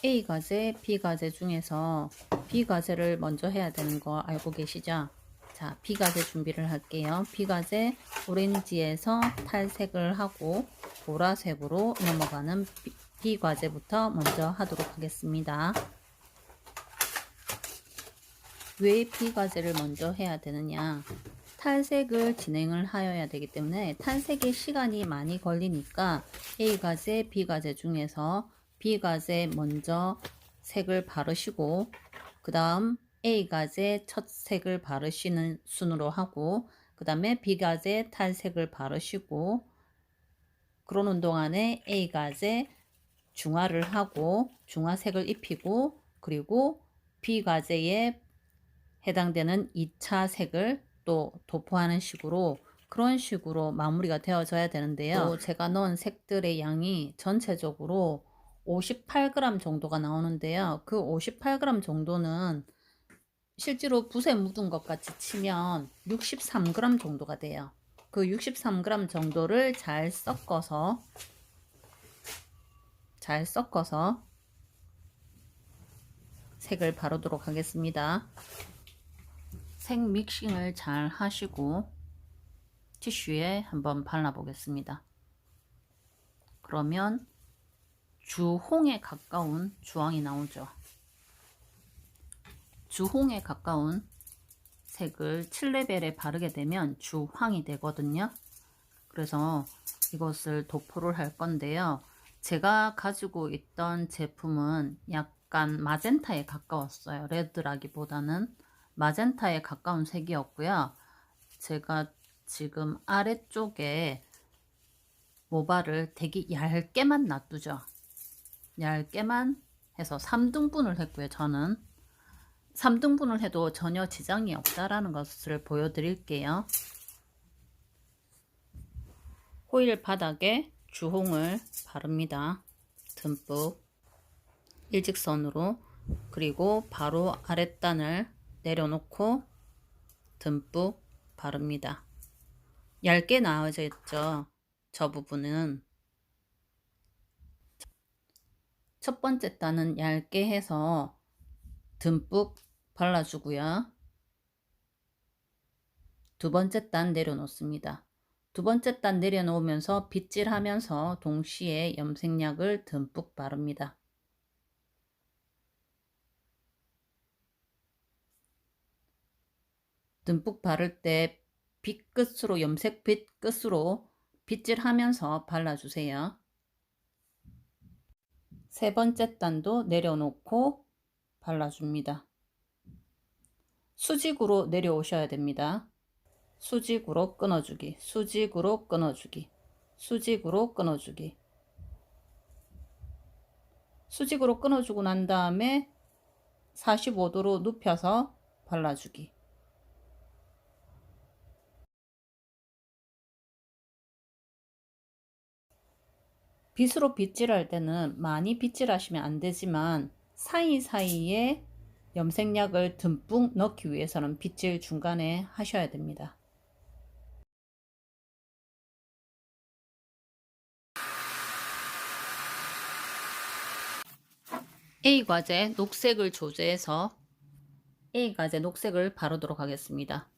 A 과제, B 과제 중에서 B 과제를 먼저 해야 되는 거 알고 계시죠? 자, B 과제 준비를 할게요. B 과제 오렌지에서 탈색을 하고 보라색으로 넘어가는 B 과제부터 먼저 하도록 하겠습니다. 왜 B 과제를 먼저 해야 되느냐? 탈색을 진행을 하여야 되기 때문에 탈색에 시간이 많이 걸리니까 A 과제, B 과제 중에서 B 과제 먼저 색을 바르시고 그 다음 A 과제 첫 색을 바르시는 순으로 하고 그 다음에 B 과제 탈색을 바르시고 그러는 동안에 A 과제 중화를 하고 중화색을 입히고 그리고 B 과제에 해당되는 2차 색을 또 도포하는 식으로 그런 식으로 마무리가 되어져야 되는데요. 또 제가 넣은 색들의 양이 전체적으로 58g 정도가 나오는데요. 그 58g 정도는 실제로 붓에 묻은 것 같이 치면 63g 정도가 돼요. 그 63g 정도를 잘 섞어서 색을 바르도록 하겠습니다. 색 믹싱을 잘 하시고 티슈에 한번 발라 보겠습니다. 그러면 주홍에 가까운 주황이 나오죠. 주홍에 가까운 색을 7레벨에 바르게 되면 주황이 되거든요. 그래서 이것을 도포를 할 건데요. 제가 가지고 있던 제품은 약간 마젠타에 가까웠어요. 레드라기보다는 마젠타에 가까운 색이었고요. 제가 지금 아래쪽에 모발을 되게 얇게만 놔두죠. 얇게만 해서 3등분을 했고요. 저는 3등분을 해도 전혀 지장이 없다라는 것을 보여드릴게요. 호일 바닥에 주홍을 바릅니다. 듬뿍 일직선으로. 그리고 바로 아랫단을 내려놓고 듬뿍 바릅니다. 얇게 나와져 있죠. 저 부분은 첫 번째 단은 얇게 해서 듬뿍 발라주고요. 두 번째 단 내려놓습니다. 두 번째 단 내려놓으면서 빗질하면서 동시에 염색약을 듬뿍 바릅니다. 듬뿍 바를 때 빗끝으로 염색 빗끝으로 빗질하면서 발라주세요. 세 번째 단도 내려놓고 발라줍니다. 수직으로 내려오셔야 됩니다. 수직으로 끊어주기, 수직으로 끊어주기, 수직으로 끊어주기. 수직으로 끊어주고 난 다음에 45도로 눕혀서 발라주기. 빗으로 빗질할 때는 많이 빗질하시면 안 되지만 사이사이에 염색약을 듬뿍 넣기 위해서는 빗질 중간에 하셔야 됩니다. A 과제 녹색을 조제해서 A 과제 녹색을 바르도록 하겠습니다.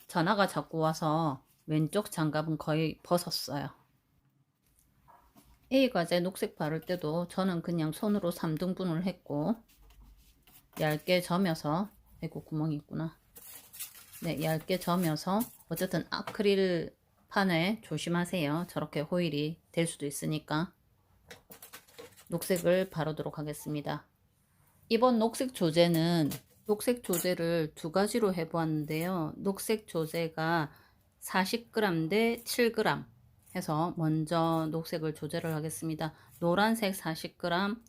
전화가 자꾸 와서 왼쪽 장갑은 거의 벗었어요. A 과제 녹색 바를 때도 저는 그냥 손으로 3등분을 했고 얇게 저며서 아이고 구멍이 있구나. 네, 얇게 저며서 어쨌든 아크릴 판에 조심하세요. 저렇게 호일이 될 수도 있으니까 녹색을 바르도록 하겠습니다. 이번 녹색 조제는 녹색 조제를 두 가지로 해보았는데요. 녹색 조제가 40g 대 7g 해서 먼저 녹색을 조제를 하겠습니다. 노란색 40g,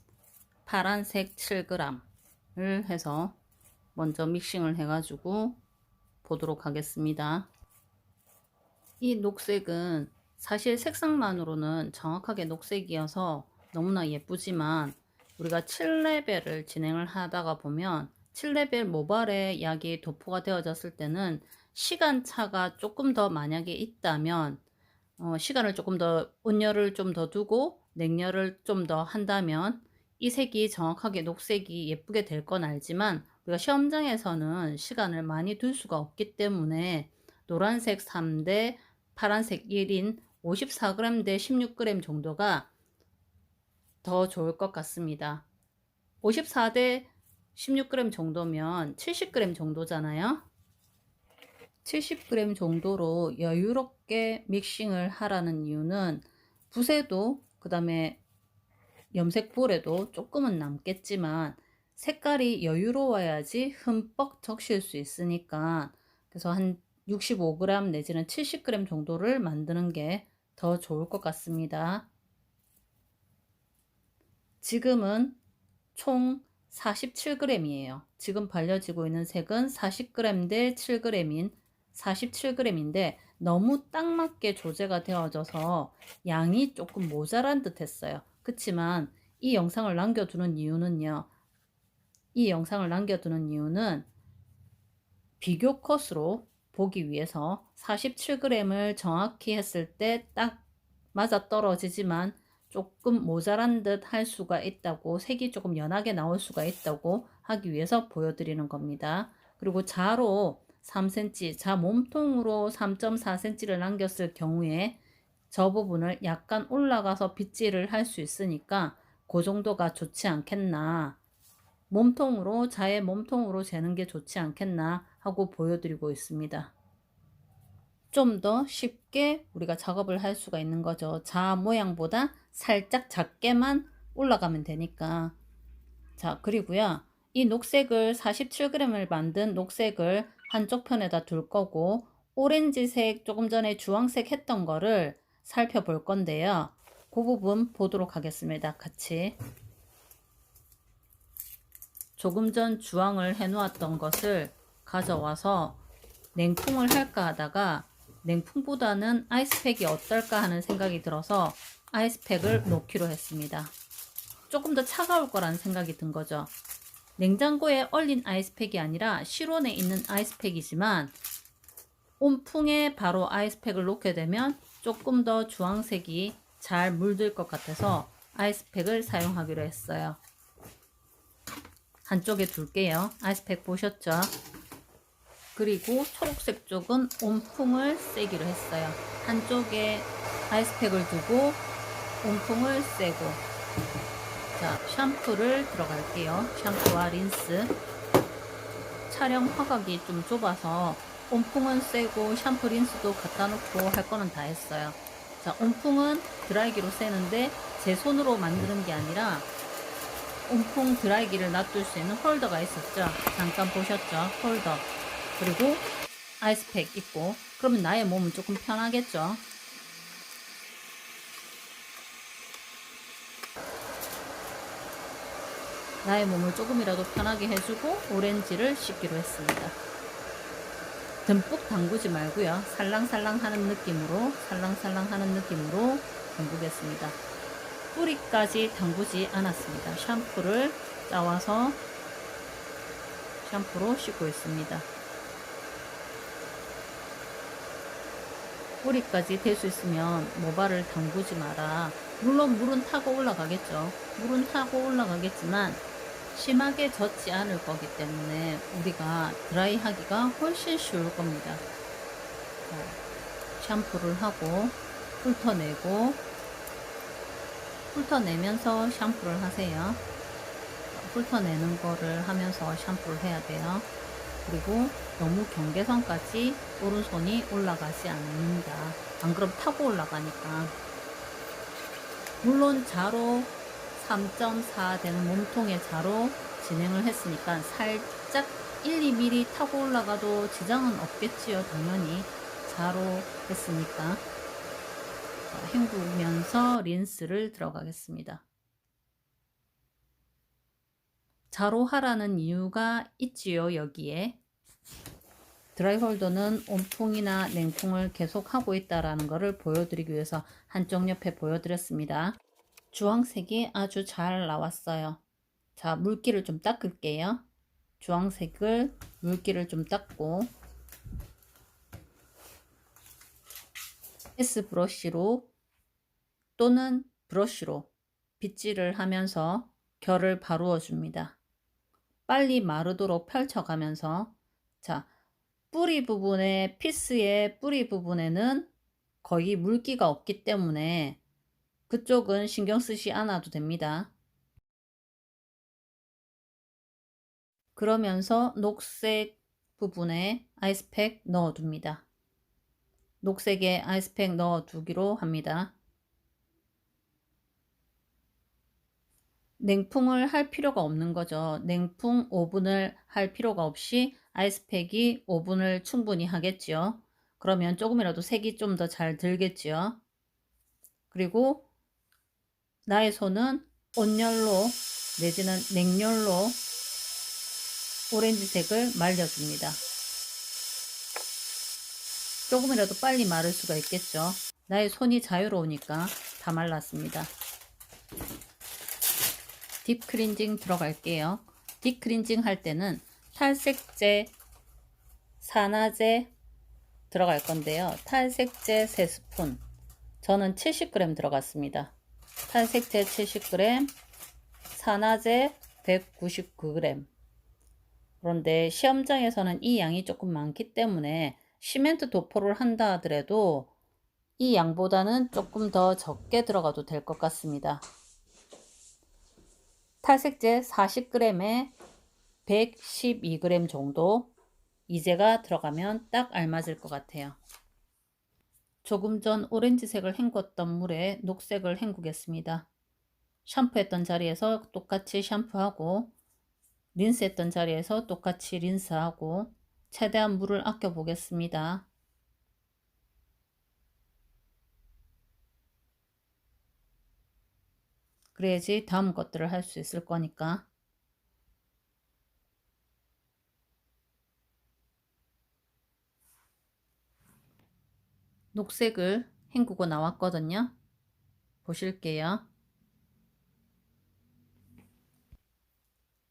파란색 7g을 해서 먼저 믹싱을 해가지고 보도록 하겠습니다. 이 녹색은 사실 색상만으로는 정확하게 녹색이어서 너무나 예쁘지만 우리가 7레벨을 진행을 하다가 보면 7레벨 모발에 약이 도포가 되어졌을 때는 시간차가 조금 더 만약에 있다면 시간을 조금 더 온열을 좀 더 두고 냉열을 좀 더 한다면 이 색이 정확하게 녹색이 예쁘게 될 건 알지만 우리가 시험장에서는 시간을 많이 둘 수가 없기 때문에 노란색 3대 파란색 1인 54g 대 16g 정도가 더 좋을 것 같습니다. 54대 16g 정도면 70g 정도잖아요. 70g 정도로 여유롭게 믹싱을 하라는 이유는 붓에도 그 다음에 염색볼에도 조금은 남겠지만 색깔이 여유로워야지 흠뻑 적실 수 있으니까, 그래서 한 65g 내지는 70g 정도를 만드는 게 더 좋을 것 같습니다. 지금은 총 47g이에요. 지금 발려지고 있는 색은 40g 대 7g인 47g인데 너무 딱 맞게 조제가 되어져서 양이 조금 모자란 듯 했어요. 그치만 이 영상을 남겨두는 이유는요. 이 영상을 남겨두는 이유는 비교 컷으로 보기 위해서 47g을 정확히 했을 때 딱 맞아 떨어지지만 조금 모자란 듯 할 수가 있다고, 색이 조금 연하게 나올 수가 있다고 하기 위해서 보여드리는 겁니다. 그리고 자로 3cm, 자 몸통으로 3.4cm를 남겼을 경우에 저 부분을 약간 올라가서 빗질을 할 수 있으니까 그 정도가 좋지 않겠나, 몸통으로, 자의 몸통으로 재는 게 좋지 않겠나 하고 보여드리고 있습니다. 좀 더 쉽게 우리가 작업을 할 수가 있는 거죠. 자 모양보다 살짝 작게만 올라가면 되니까. 자, 그리고요, 이 녹색을 47g을 만든 녹색을 한쪽 편에다 둘 거고, 오렌지색 조금 전에 주황색 했던 거를 살펴볼 건데요. 그 부분 보도록 하겠습니다. 같이. 조금 전 주황을 해 놓았던 것을 가져와서 냉풍을 할까 하다가 냉풍보다는 아이스팩이 어떨까 하는 생각이 들어서 아이스팩을 놓기로 했습니다. 조금 더 차가울 거라는 생각이 든 거죠. 냉장고에 얼린 아이스팩이 아니라 실온에 있는 아이스팩이지만 온풍에 바로 아이스팩을 놓게 되면 조금 더 주황색이 잘 물들 것 같아서 아이스팩을 사용하기로 했어요. 한쪽에 둘게요. 아이스팩 보셨죠? 그리고 초록색 쪽은 온풍을 쐬기로 했어요. 한쪽에 아이스팩을 두고 온풍을 쐬고. 자, 샴푸를 들어갈게요. 샴푸와 린스. 촬영 화각이 좀 좁아서 온풍은 쐬고 샴푸 린스도 갖다 놓고 할 거는 다 했어요. 자, 온풍은 드라이기로 쐬는데 제 손으로 만드는 게 아니라 온풍 드라이기를 놔둘 수 있는 홀더가 있었죠. 잠깐 보셨죠? 홀더. 그리고 아이스팩 있고, 그러면 나의 몸은 조금 편하겠죠. 나의 몸을 조금이라도 편하게 해주고 오렌지를 씻기로 했습니다. 듬뿍 담그지 말고요. 살랑살랑 하는 느낌으로 담그겠습니다. 뿌리까지 담그지 않았습니다. 샴푸를 짜와서 샴푸로 씻고 있습니다. 뿌리까지 될 수 있으면 모발을 담그지 마라. 물론 물은 타고 올라가겠죠. 물은 타고 올라가겠지만 심하게 젖지 않을 거기 때문에 우리가 드라이 하기가 훨씬 쉬울 겁니다. 샴푸를 하고 훑어내면서 샴푸를 하세요. 훑어내는 거를 하면서 샴푸를 해야 돼요. 그리고 너무 경계선까지 오른손이 올라가지 않는다. 안 그럼 타고 올라가니까. 물론 자로 3.4 되는 몸통의 자로 진행을 했으니까 살짝 1, 2mm 타고 올라가도 지장은 없겠지요. 당연히 자로 했으니까. 헹구면서 린스를 들어가겠습니다. 자로 하라는 이유가 있지요. 여기에 드라이 홀더는 온풍이나 냉풍을 계속 하고 있다라는 것을 보여드리기 위해서 한쪽 옆에 보여드렸습니다. 주황색이 아주 잘 나왔어요. 자, 물기를 좀 닦을게요. 주황색을 물기를 좀 닦고 S 브러쉬로 또는 브러쉬로 빗질을 하면서 결을 바루어 줍니다. 빨리 마르도록 펼쳐가면서, 자, 뿌리 부분에, 피스의 뿌리 부분에는 거의 물기가 없기 때문에 그쪽은 신경 쓰지 않아도 됩니다. 그러면서 녹색 부분에 아이스팩 넣어둡니다. 녹색에 아이스팩 넣어두기로 합니다. 냉풍을 할 필요가 없는 거죠. 냉풍 오븐을 할 필요가 없이 아이스팩이 오븐을 충분히 하겠지요. 그러면 조금이라도 색이 좀 더 잘 들겠지요. 그리고 나의 손은 온열로 내지는 냉열로 오렌지색을 말려줍니다. 조금이라도 빨리 마를 수가 있겠죠. 나의 손이 자유로우니까 다 말랐습니다. 딥 클렌징 들어갈게요. 딥 클렌징 할 때는 탈색제, 산화제 들어갈 건데요. 탈색제 3스푼, 저는 70g 들어갔습니다. 탈색제 70g, 산화제 199g. 그런데 시험장에서는 이 양이 조금 많기 때문에 시멘트 도포를 한다 하더라도 이 양보다는 조금 더 적게 들어가도 될 것 같습니다. 탈색제 40g에 112g 정도 이제가 들어가면 딱 알맞을 것 같아요. 조금 전 오렌지색을 헹궜던 물에 녹색을 헹구겠습니다. 샴푸했던 자리에서 똑같이 샴푸하고 린스했던 자리에서 똑같이 린스하고 최대한 물을 아껴 보겠습니다. 그래야지 다음 것들을 할 수 있을 거니까. 녹색을 헹구고 나왔거든요. 보실게요.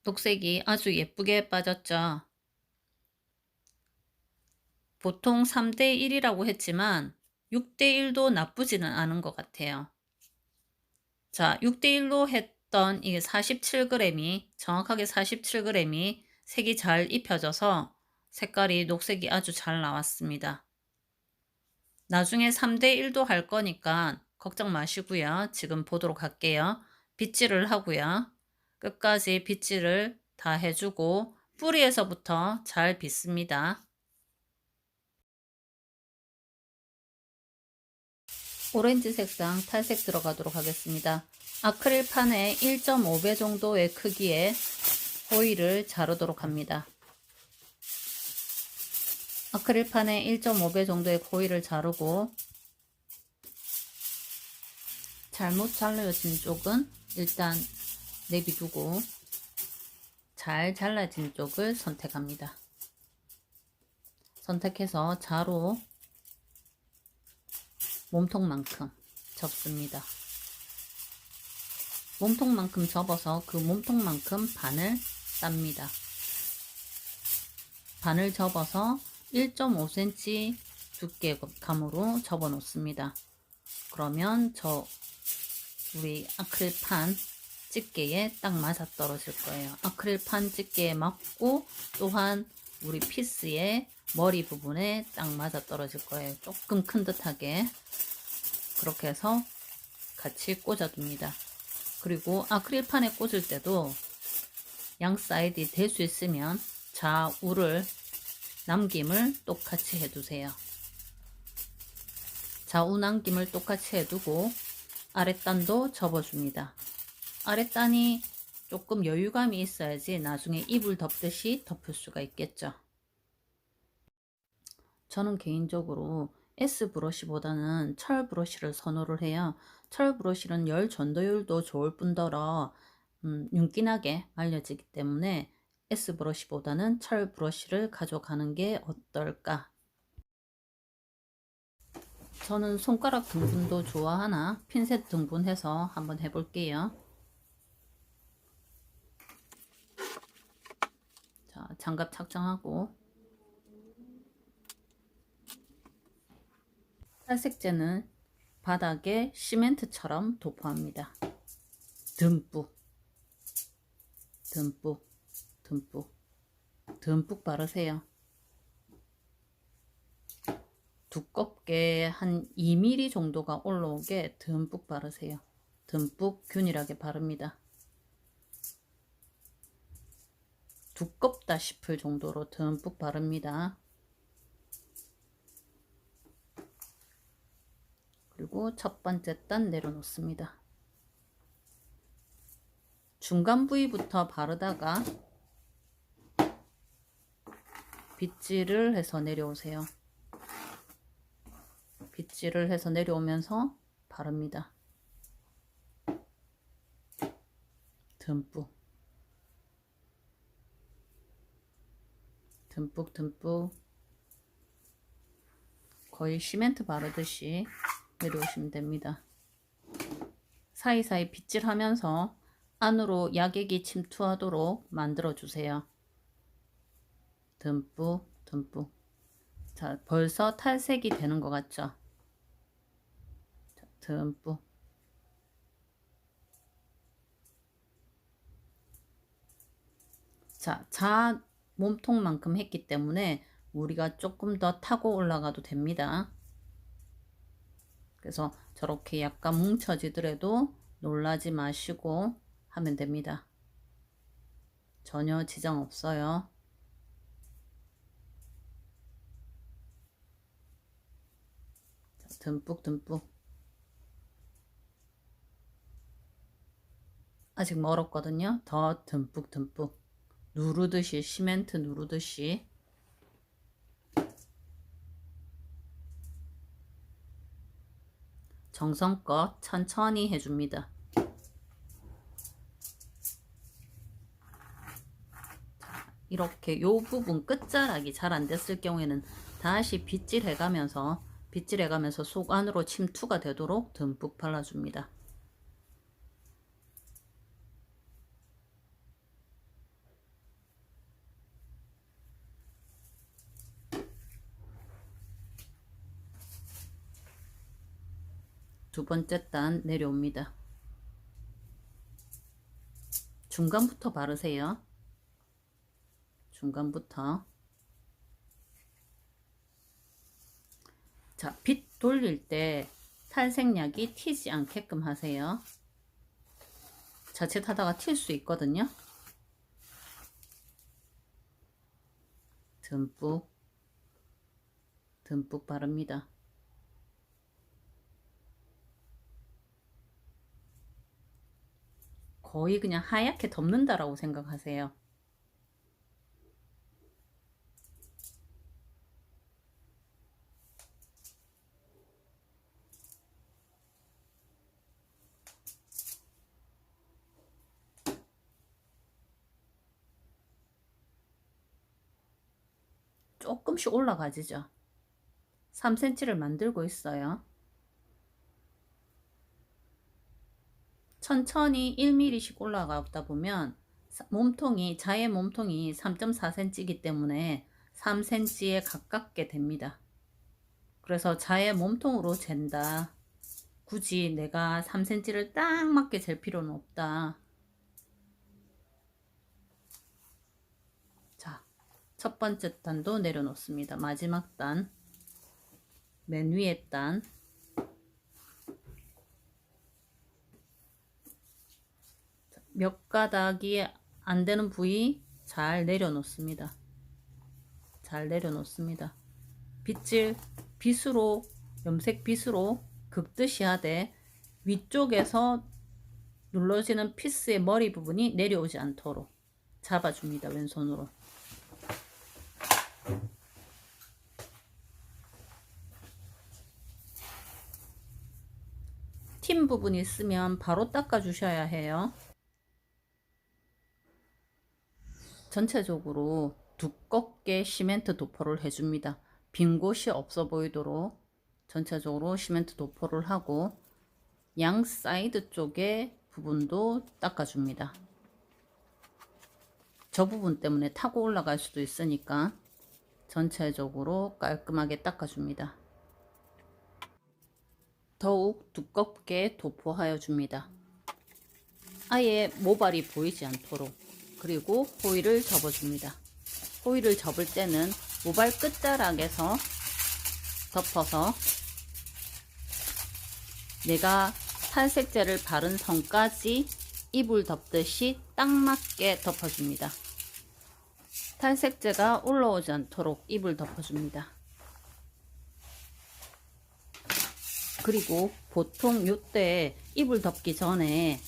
녹색이 아주 예쁘게 빠졌죠. 보통 3대1이라고 했지만 6대1도 나쁘지는 않은 것 같아요. 자, 6대1로 했던 이게 47g이, 정확하게 47g이 색이 잘 입혀져서 색깔이 녹색이 아주 잘 나왔습니다. 나중에 3대1도 할 거니까 걱정 마시고요. 지금 보도록 할게요. 빗질을 하고요. 끝까지 빗질을 다 해주고 뿌리에서부터 잘 빗습니다. 오렌지 색상 탈색 들어가도록 하겠습니다. 아크릴판에 1.5배 정도의 크기의 호일을 자르도록 합니다. 아크릴판에 1.5배 정도의 호일을 자르고 잘못 잘라진 쪽은 일단 내비두고 잘 잘라진 쪽을 선택합니다. 선택해서 자로 몸통만큼 접습니다. 몸통만큼 접어서 그 몸통만큼 반을 땁니다. 반을 접어서 1.5cm 두께감으로 접어 놓습니다. 그러면 우리 아크릴판 집게에 딱 맞아 떨어질 거예요. 아크릴판 집게에 맞고 또한 우리 피스의 머리 부분에 딱 맞아 떨어질 거예요. 조금 큰 듯하게 그렇게 해서 같이 꽂아둡니다. 그리고 아크릴판에 꽂을 때도 양 사이드 될 수 있으면 좌우를 남김을 똑같이 해두세요. 좌우 남김을 똑같이 해두고 아랫단도 접어줍니다. 아랫단이 조금 여유감이 있어야지 나중에 이불 덮듯이 덮을 수가 있겠죠. 저는 개인적으로 S 브러쉬보다는 철 브러쉬를 선호를 해요. 철 브러쉬는 열 전도율도 좋을 뿐더러 윤기나게 말려지기 때문에 S 브러쉬보다는 철 브러쉬를 가져가는 게 어떨까? 저는 손가락 등분도 좋아하나 핀셋 등분해서 한번 해볼게요. 자, 장갑 착장하고 탈색제는 바닥에 시멘트처럼 도포합니다. 듬뿍. 듬뿍 듬뿍 듬뿍 바르세요. 두껍게 한 2mm 정도가 올라오게 듬뿍 바르세요. 듬뿍 균일하게 바릅니다. 두껍다 싶을 정도로 듬뿍 바릅니다. 그리고 첫 번째 단 내려놓습니다. 중간 부위부터 바르다가 빗질을 해서 내려오세요. 빗질을 해서 내려오면서 바릅니다. 듬뿍 듬뿍 거의 시멘트 바르듯이 내려오시면 됩니다. 사이사이 빗질하면서 안으로 약액이 침투하도록 만들어 주세요. 듬뿍. 자, 벌써 탈색이 되는 것 같죠? 자, 듬뿍. 자, 몸통만큼 했기 때문에 우리가 조금 더 타고 올라가도 됩니다. 그래서 저렇게 약간 뭉쳐지더라도 놀라지 마시고 하면 됩니다. 전혀 지장 없어요. 듬뿍. 아직 멀었거든요. 더 듬뿍. 누르듯이, 시멘트 누르듯이. 정성껏 천천히 해줍니다. 이렇게 요 부분 끝자락이 잘 안 됐을 경우에는 다시 빗질해가면서 속 안으로 침투가 되도록 듬뿍 발라줍니다. 두 번째 단 내려옵니다. 중간부터 바르세요. 중간부터. 자, 빗 돌릴 때 탈색약이 튀지 않게끔 하세요. 자칫하다가 튈 수 있거든요. 듬뿍 바릅니다. 거의 그냥 하얗게 덮는다라고 생각하세요. 조금씩 올라가지죠. 3cm를 만들고 있어요. 천천히 1mm씩 올라가다 보면 자의 몸통이 3.4cm이기 때문에 3cm에 가깝게 됩니다. 그래서 자의 몸통으로 잰다. 굳이 내가 3cm를 딱 맞게 잴 필요는 없다. 자, 첫 번째 단도 내려놓습니다. 마지막 단, 맨 위에 단. 몇 가닥이 안 되는 부위 잘 내려놓습니다. 빗으로, 염색 빗으로 긁듯이 하되 위쪽에서 눌러지는 피스의 머리 부분이 내려오지 않도록 잡아줍니다. 왼손으로. 튄 부분이 있으면 바로 닦아 주셔야 해요. 전체적으로 두껍게 시멘트 도포를 해줍니다. 빈 곳이 없어 보이도록 전체적으로 시멘트 도포를 하고 양 사이드 쪽의 부분도 닦아줍니다. 저 부분 때문에 타고 올라갈 수도 있으니까 전체적으로 깔끔하게 닦아줍니다. 더욱 두껍게 도포하여 줍니다. 아예 모발이 보이지 않도록. 그리고 호일을 접어줍니다. 호일을 접을 때는 모발 끝자락에서 덮어서 내가 탈색제를 바른 선까지 이불 덮듯이 딱 맞게 덮어줍니다. 탈색제가 올라오지 않도록 이불 덮어줍니다. 그리고 보통 이때 이불 덮기 전에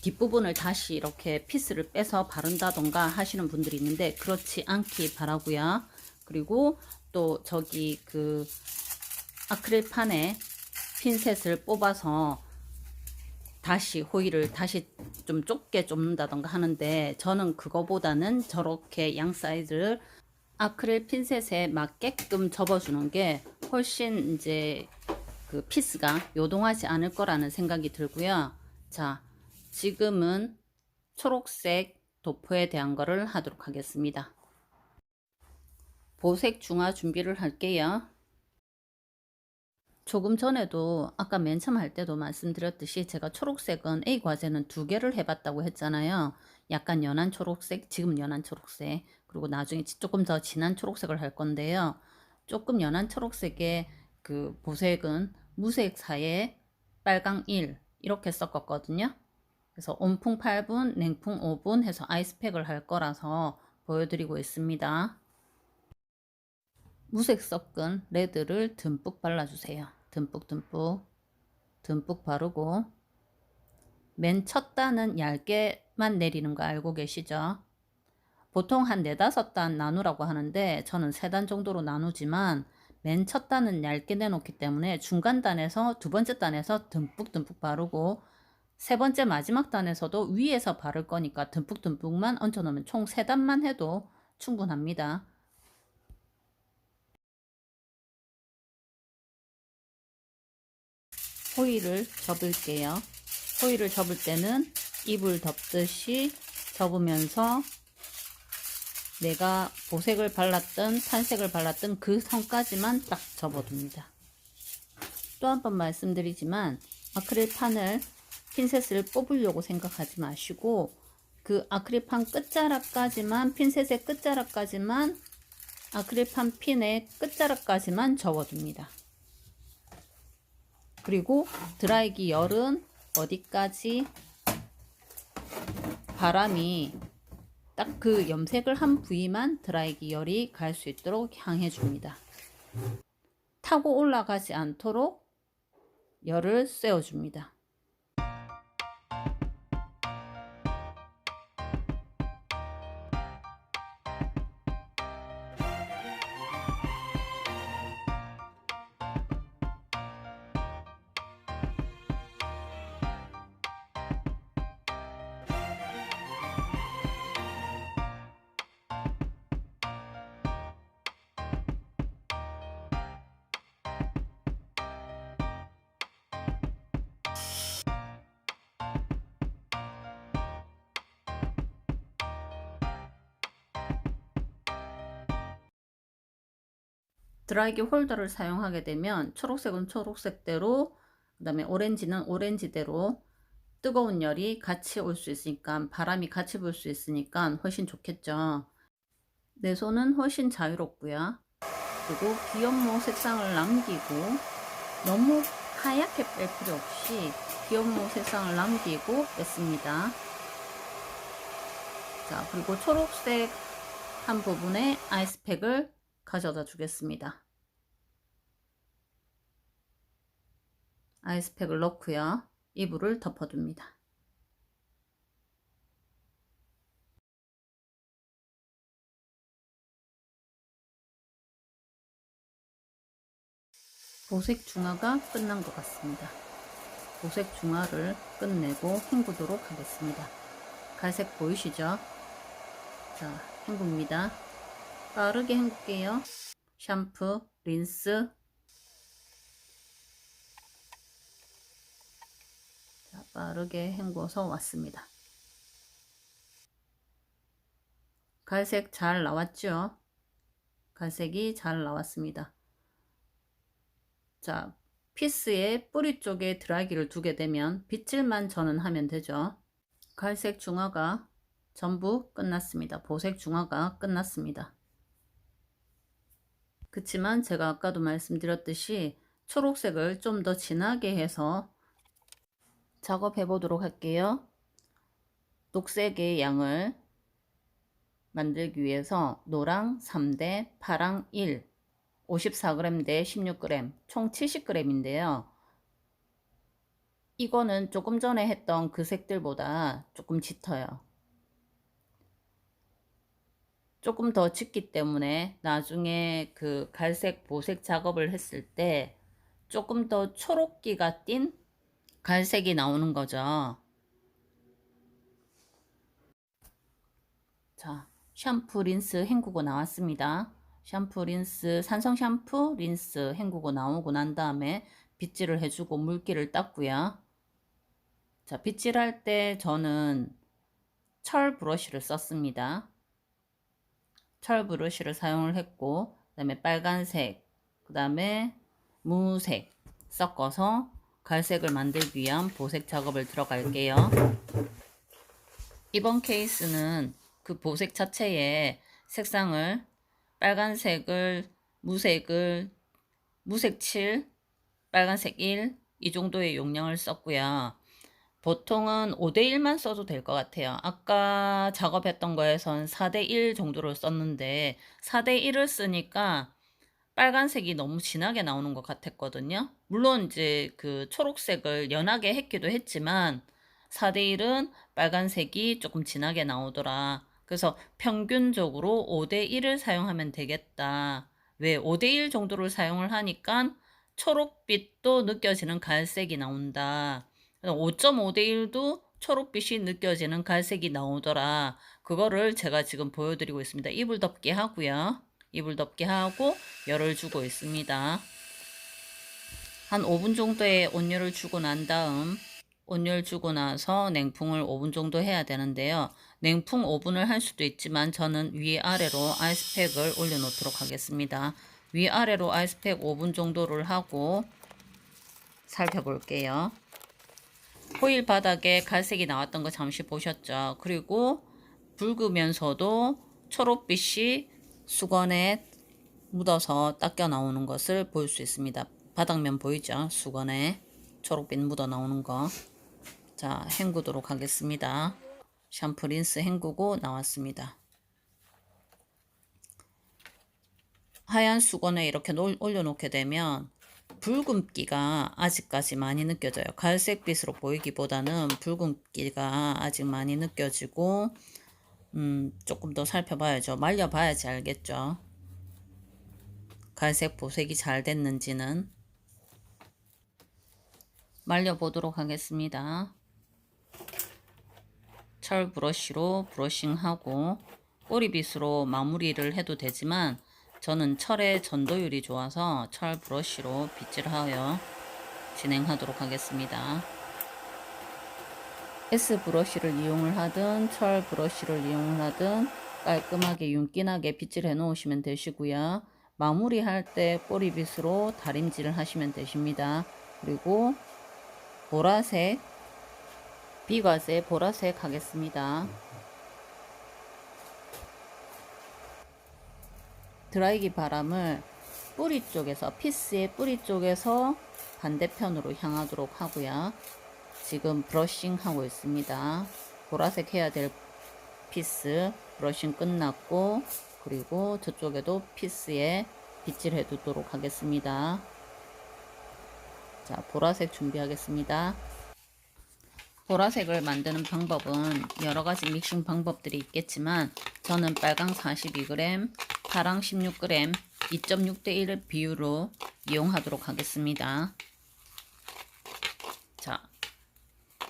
뒷부분을 다시 이렇게 피스를 빼서 바른다던가 하시는 분들이 있는데 그렇지 않기 바라고요. 그리고 또 저기 그 아크릴판에 핀셋을 뽑아서 다시 호일을 다시 좀 좁게 좁는다던가 하는데 저는 그거보다는 저렇게 양 사이즈를 아크릴 핀셋에 맞게끔 접어주는 게 훨씬 이제 그 피스가 요동하지 않을 거라는 생각이 들고요. 자, 지금은 초록색 도포에 대한 거를 하도록 하겠습니다. 보색 중화 준비를 할게요. 조금 전에도 아까 맨 처음 할 때도 말씀드렸듯이 제가 초록색은 A 과제는 2개를 해봤다고 했잖아요. 약간 연한 초록색, 지금 연한 초록색, 그리고 나중에 조금 더 진한 초록색을 할 건데요. 조금 연한 초록색의 그 보색은 무색 4에 빨강 1 이렇게 섞었거든요. 그래서 온풍 8분, 냉풍 5분 해서 아이스팩을 할 거라서 보여드리고 있습니다. 무색 섞은 레드를 듬뿍 발라주세요. 듬뿍 바르고 맨 첫 단은 얇게만 내리는 거 알고 계시죠? 보통 한 4-5단 나누라고 하는데 저는 3단 정도로 나누지만 맨 첫 단은 얇게 내놓기 때문에 중간 단에서 두 번째 단에서 듬뿍 바르고 세 번째 마지막 단에서도 위에서 바를 거니까 듬뿍만 얹어 놓으면 총 3단만 해도 충분합니다. 호일을 접을게요. 호일을 접을 때는 이불 덮듯이 접으면서 내가 보색을 발랐든 탈색을 발랐든 그 선까지만 딱 접어둡니다. 또 한 번 말씀드리지만 아크릴판을 핀셋을 뽑으려고 생각하지 마시고 그 아크릴판 끝자락까지만 핀셋의 끝자락까지만 아크릴판 핀의 끝자락까지만 접어줍니다. 그리고 드라이기 열은 어디까지 바람이 딱 그 염색을 한 부위만 드라이기 열이 갈 수 있도록 향해 줍니다. 타고 올라가지 않도록 열을 쐬어 줍니다. 드라이기 홀더를 사용하게 되면 초록색은 초록색대로, 그 다음에 오렌지는 오렌지대로 뜨거운 열이 같이 올 수 있으니까, 바람이 같이 불 수 있으니까 훨씬 좋겠죠. 내 손은 훨씬 자유롭고요. 그리고 비연모 색상을 남기고 너무 하얗게 뺄 필요 없이 비연모 색상을 남기고 뺐습니다. 자, 그리고 초록색 한 부분에 아이스팩을 가져다 주겠습니다. 아이스팩을 넣고요. 이불을 덮어줍니다. 보색 중화가 끝난 것 같습니다. 보색 중화를 끝내고 헹구도록 하겠습니다. 갈색 보이시죠? 자, 헹굽니다. 빠르게 헹굴게요. 샴푸, 린스. 자, 빠르게 헹궈서 왔습니다. 갈색 잘 나왔죠? 갈색이 잘 나왔습니다. 자, 피스의 뿌리 쪽에 드라이기를 두게 되면 빗질만 전원하면 되죠. 갈색 중화가 전부 끝났습니다. 보색 중화가 끝났습니다. 그치만 제가 아까도 말씀드렸듯이 초록색을 좀 더 진하게 해서 작업해 보도록 할게요. 녹색의 양을 만들기 위해서 노랑 3대, 파랑 1, 54g 대 16g, 총 70g인데요. 이거는 조금 전에 했던 그 색들보다 조금 짙어요. 조금 더 짙기 때문에 나중에 그 갈색 보색 작업을 했을 때 조금 더 초록기가 띤 갈색이 나오는 거죠. 자, 샴푸, 린스, 헹구고 나왔습니다. 샴푸, 린스, 산성 샴푸, 린스, 헹구고 나오고 난 다음에 빗질을 해주고 물기를 닦고요. 자, 빗질할 때 저는 철 브러쉬를 썼습니다. 철 브러쉬를 사용을 했고, 그 다음에 빨간색, 그 다음에 무색 섞어서 갈색을 만들기 위한 보색 작업을 들어갈게요. 이번 케이스는 그 보색 자체에 색상을 빨간색을, 무색을, 무색 7, 빨간색 1, 이 정도의 용량을 썼고요. 보통은 5대1만 써도 될 것 같아요. 아까 작업했던 거에선 4대1 정도를 썼는데 4대1을 쓰니까 빨간색이 너무 진하게 나오는 것 같았거든요. 물론 이제 그 초록색을 연하게 했기도 했지만 4대1은 빨간색이 조금 진하게 나오더라. 그래서 평균적으로 5대1을 사용하면 되겠다. 왜 5대1 정도를 사용을 하니까 초록빛도 느껴지는 갈색이 나온다. 5.5대1도 초록빛이 느껴지는 갈색이 나오더라. 그거를 제가 지금 보여드리고 있습니다. 이불 덮개 하고요. 이불 덮개 하고 열을 주고 있습니다. 한 5분 정도의 온열을 주고 난 다음 온열 주고 나서 냉풍을 5분 정도 해야 되는데요. 냉풍 5분을 할 수도 있지만 저는 위아래로 아이스팩을 올려 놓도록 하겠습니다. 위아래로 아이스팩 5분 정도를 하고 살펴볼게요. 호일 바닥에 갈색이 나왔던 거 잠시 보셨죠? 그리고 붉으면서도 초록빛이 수건에 묻어서 닦여 나오는 것을 볼 수 있습니다. 바닥면 보이죠? 수건에 초록빛 묻어 나오는 거. 자, 헹구도록 하겠습니다. 샴푸 린스 헹구고 나왔습니다. 하얀 수건에 이렇게 올려놓게 되면 붉은기가 아직까지 많이 느껴져요. 갈색빛으로 보이기보다는 붉은기가 아직 많이 느껴지고 조금 더 살펴봐야죠. 말려봐야지 알겠죠. 갈색 보색이 잘 됐는지는 말려보도록 하겠습니다. 철 브러쉬로 브러싱하고 꼬리빗으로 마무리를 해도 되지만 저는 철의 전도율이 좋아서 철 브러쉬로 빗질하여 진행하도록 하겠습니다. S 브러쉬를 이용을 하든 철 브러쉬를 이용을 하든 깔끔하게 윤기나게 빗질해 놓으시면 되시고요. 마무리할 때 꼬리빗으로 다림질을 하시면 되십니다. 그리고 보라색, 비과세 보라색 하겠습니다. 드라이기 바람을 뿌리 쪽에서, 피스의 뿌리 쪽에서 반대편으로 향하도록 하고요. 지금 브러싱 하고 있습니다. 보라색 해야 될 피스 브러싱 끝났고, 그리고 저쪽에도 피스에 빗질 해 두도록 하겠습니다. 자, 보라색 준비하겠습니다. 보라색을 만드는 방법은 여러가지 믹싱 방법들이 있겠지만 저는 빨강 42g, 파랑 16g, 2.6대1 비율로 이용하도록 하겠습니다. 자,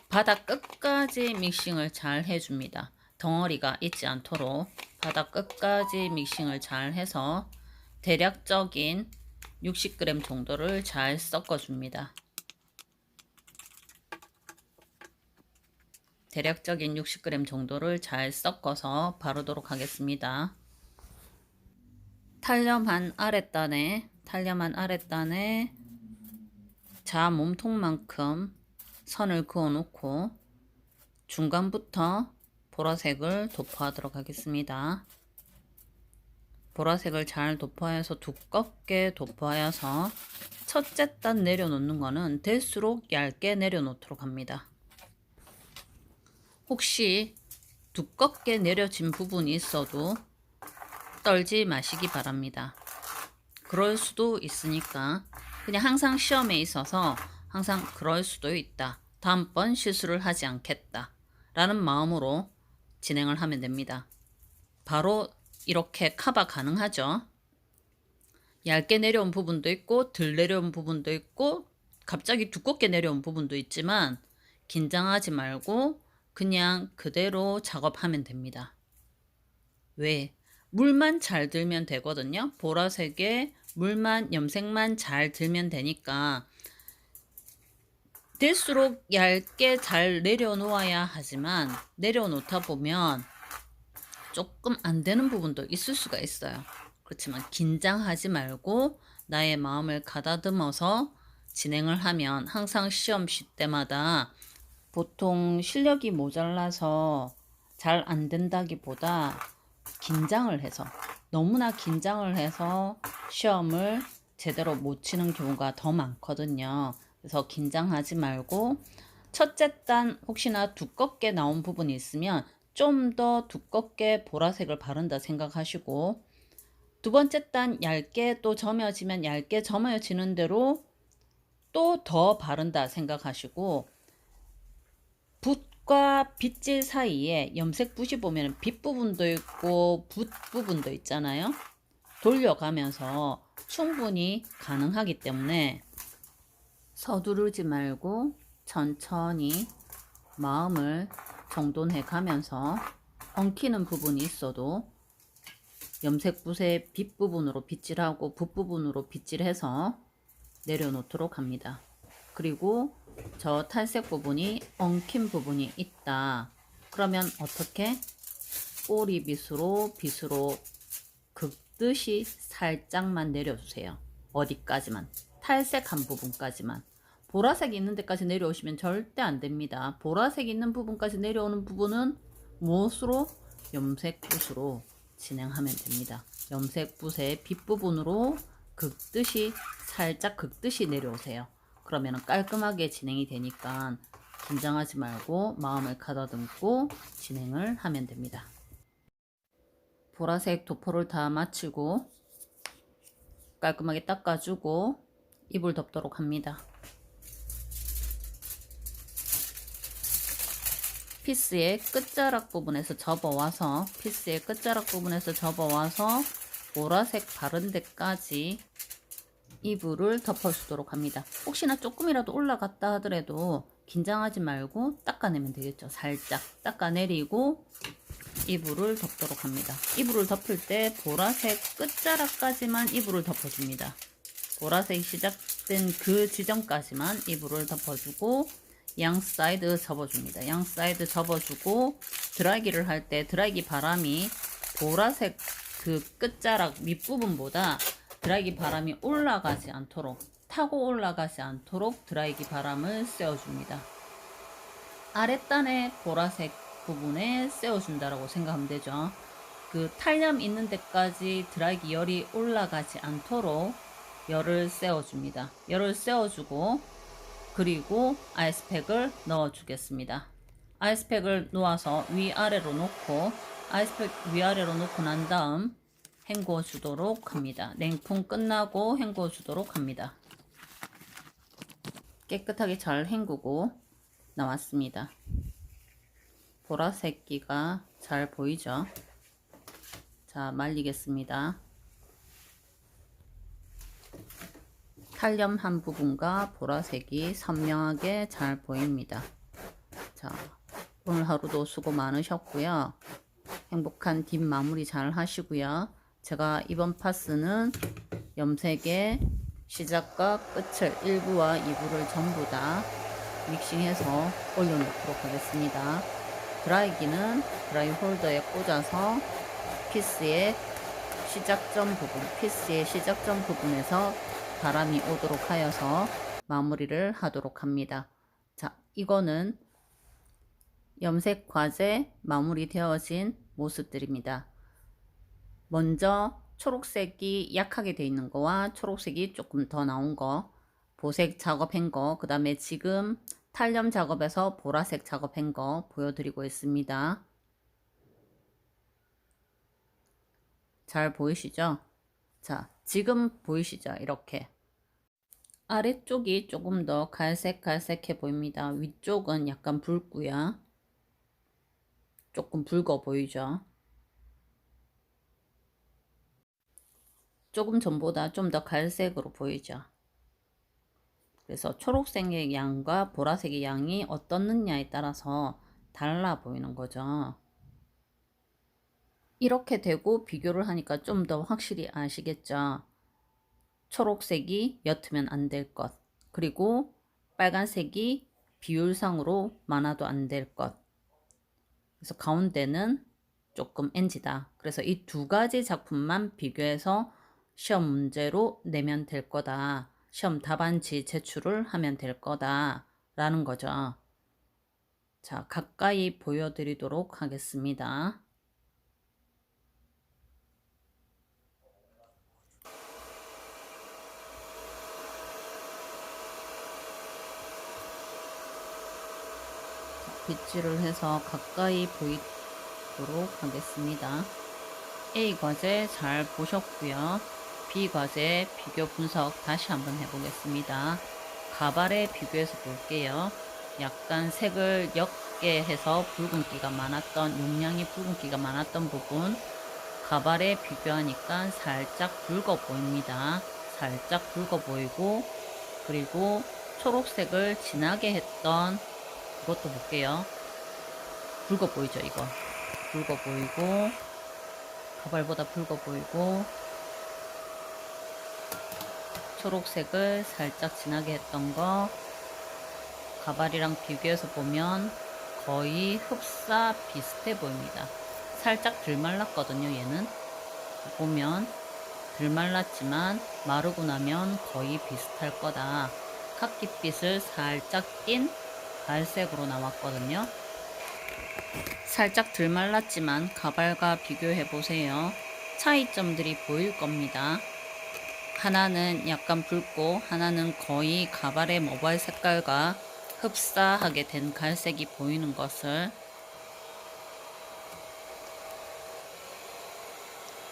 바닥 끝까지 믹싱을 잘 해줍니다. 덩어리가 있지 않도록 바닥 끝까지 믹싱을 잘 해서 대략적인 60g 정도를 잘 섞어줍니다. 대략적인 60g 정도를 잘 섞어서 바르도록 하겠습니다. 탈렴한 아랫단에 좌 몸통만큼 선을 그어 놓고 중간부터 보라색을 도포하도록 하겠습니다. 보라색을 잘 도포해서 두껍게 도포하여서 첫째 단 내려놓는 거는 될수록 얇게 내려놓도록 합니다. 혹시 두껍게 내려진 부분이 있어도 떨지 마시기 바랍니다. 그럴 수도 있으니까 그냥 항상 시험에 있어서 항상 그럴 수도 있다. 다음번 실수를 하지 않겠다. 라는 마음으로 진행을 하면 됩니다. 바로 이렇게 커버 가능하죠. 얇게 내려온 부분도 있고 덜 내려온 부분도 있고 갑자기 두껍게 내려온 부분도 있지만 긴장하지 말고 그냥 그대로 작업하면 됩니다. 왜? 물만 잘 들면 되거든요. 보라색에 물만 염색만 잘 들면 되니까 될수록 얇게 잘 내려놓아야 하지만 내려놓다 보면 조금 안 되는 부분도 있을 수가 있어요. 그렇지만 긴장하지 말고 나의 마음을 가다듬어서 진행을 하면 항상 시험 때마다 보통 실력이 모자라서 잘 안 된다기보다 긴장을 해서 너무나 긴장을 해서 시험을 제대로 못 치는 경우가 더 많거든요. 그래서 긴장하지 말고 첫째 단 혹시나 두껍게 나온 부분이 있으면 좀 더 두껍게 보라색을 바른다 생각하시고 두 번째 단 얇게 또 점여지면 얇게 점여지는 대로 또 더 바른다 생각하시고 붓과 빗질 사이에 염색 붓이 보면 빗 부분도 있고 붓 부분도 있잖아요. 돌려가면서 충분히 가능하기 때문에 서두르지 말고 천천히 마음을 정돈해 가면서 엉키는 부분이 있어도 염색붓의 빗 부분으로 빗질하고 붓 부분으로 빗질해서 내려놓도록 합니다. 그리고 저 탈색 부분이 엉킨 부분이 있다. 그러면 어떻게? 꼬리빗으로 빗으로 긁듯이 살짝만 내려주세요. 어디까지만? 탈색한 부분까지만. 보라색 있는 데까지 내려오시면 절대 안 됩니다. 보라색 있는 부분까지 내려오는 부분은 무엇으로? 염색붓으로 진행하면 됩니다. 염색붓의 빗부분으로 긁듯이 살짝 긁듯이 내려오세요. 그러면 깔끔하게 진행이 되니까 긴장하지 말고 마음을 가다듬고 진행을 하면 됩니다. 보라색 도포를 다 마치고 깔끔하게 닦아주고 이불 덮도록 합니다. 피스의 끝자락 부분에서 접어와서 보라색 바른 데까지 이불을 덮어주도록 합니다. 혹시나 조금이라도 올라갔다 하더라도 긴장하지 말고 닦아내면 되겠죠. 살짝 닦아내리고 이불을 덮도록 합니다. 이불을 덮을 때 보라색 끝자락까지만 이불을 덮어줍니다. 보라색이 시작된 그 지점까지만 이불을 덮어주고 양 사이드 접어줍니다. 양 사이드 접어주고 드라이기를 할 때 드라이기 바람이 보라색 그 끝자락 밑부분보다 드라이기 바람이 올라가지 않도록 타고 올라가지 않도록 드라이기 바람을 쐬어줍니다. 아랫단의 보라색 부분에 쐬어준다라고 생각하면 되죠. 그 탈염 있는 데까지 드라이기 열이 올라가지 않도록 열을 쐬어줍니다. 열을 쐬어주고 그리고 아이스팩을 넣어주겠습니다. 아이스팩을 놓아서 위아래로 놓고 아이스팩 위아래로 놓고 난 다음 헹궈 주도록 합니다. 냉풍 끝나고 헹궈 주도록 합니다. 깨끗하게 잘 헹구고 나왔습니다. 보라색기가 잘 보이죠? 자, 말리겠습니다. 탈염한 부분과 보라색이 선명하게 잘 보입니다. 자, 오늘 하루도 수고 많으셨고요. 행복한 뒷 마무리 잘 하시고요. 제가 이번 파스는 염색의 시작과 끝을 1부와 2부를 전부 다 믹싱해서 올려놓도록 하겠습니다. 드라이기는 드라이 홀더에 꽂아서 피스의 시작점 부분에서 바람이 오도록 하여서 마무리를 하도록 합니다. 자, 이거는 염색 과제 마무리되어진 모습들입니다. 먼저 초록색이 약하게 되어 있는 거와 초록색이 조금 더 나온 거, 보색 작업한 거, 그 다음에 지금 탈염 작업에서 보라색 작업한 거 보여드리고 있습니다. 잘 보이시죠? 자, 지금 보이시죠? 이렇게 아래쪽이 조금 더 갈색해 보입니다. 위쪽은 약간 붉고요. 조금 붉어 보이죠? 조금 전보다 좀 더 갈색으로 보이죠? 그래서 초록색의 양과 보라색의 양이 어떻느냐에 따라서 달라 보이는 거죠. 이렇게 되고 비교를 하니까 좀 더 확실히 아시겠죠? 초록색이 옅으면 안 될 것, 그리고 빨간색이 비율상으로 많아도 안 될 것, 그래서 가운데는 조금 NG다. 그래서 이 두 가지 작품만 비교해서 시험 문제로 내면 될 거다. 시험 답안지 제출을 하면 될 거다. 라는 거죠. 자, 가까이 보여드리도록 하겠습니다. 빗질을 해서 가까이 보이도록 하겠습니다. A 과제 잘 보셨고요. B 과제 비교 분석 다시 한번 해보겠습니다. 가발에 비교해서 볼게요. 약간 색을 옅게 해서 붉은기가 많았던, 용량이 붉은기가 많았던 부분 가발에 비교하니까 살짝 붉어 보입니다. 살짝 붉어 보이고, 그리고 초록색을 진하게 했던 이것도 볼게요. 붉어 보이죠? 이거 붉어 보이고, 가발보다 붉어 보이고, 초록색을 살짝 진하게 했던 거 가발이랑 비교해서 보면 거의 흡사 비슷해 보입니다. 살짝 덜 말랐거든요. 얘는 보면 덜 말랐지만 마르고 나면 거의 비슷할 거다. 카키빛을 살짝 띤 갈색으로 나왔거든요. 살짝 덜 말랐지만 가발과 비교해 보세요. 차이점들이 보일 겁니다. 하나는 약간 붉고 하나는 거의 가발의 모발 색깔과 흡사하게 된 갈색이 보이는 것을,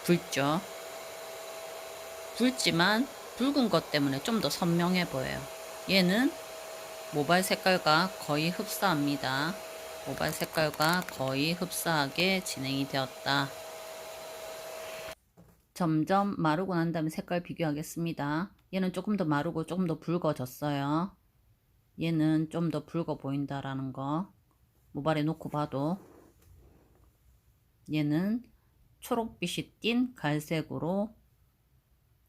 붉죠. 붉지만 붉은 것 때문에 좀 더 선명해 보여요. 얘는 모발 색깔과 거의 흡사합니다. 모발 색깔과 거의 흡사하게 진행이 되었다. 점점 마르고 난 다음에 색깔 비교하겠습니다. 얘는 조금 더 마르고 조금 더 붉어졌어요. 얘는 좀 더 붉어 보인다라는 거 모발에 놓고 봐도, 얘는 초록빛이 띤 갈색으로,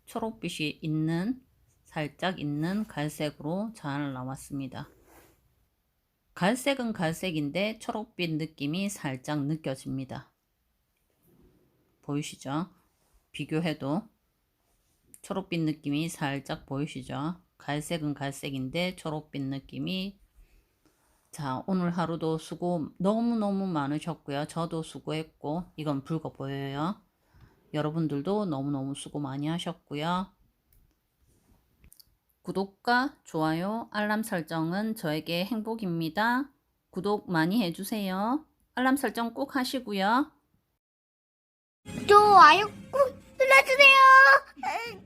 초록빛이 있는, 살짝 있는 갈색으로 잘 나왔습니다. 갈색은 갈색인데 초록빛 느낌이 살짝 느껴집니다. 보이시죠? 비교해도 초록빛 느낌이 살짝 보이시죠? 갈색은 갈색인데 초록빛 느낌이. 자, 오늘 하루도 수고 너무너무 많으셨고요. 저도 수고했고, 이건 붉어 보여요. 여러분들도 너무너무 수고 많이 하셨고요. 구독과 좋아요, 알람 설정은 저에게 행복입니다. 구독 많이 해주세요. 알람 설정 꼭 하시고요. 좋아요 꾹 눌러주세요.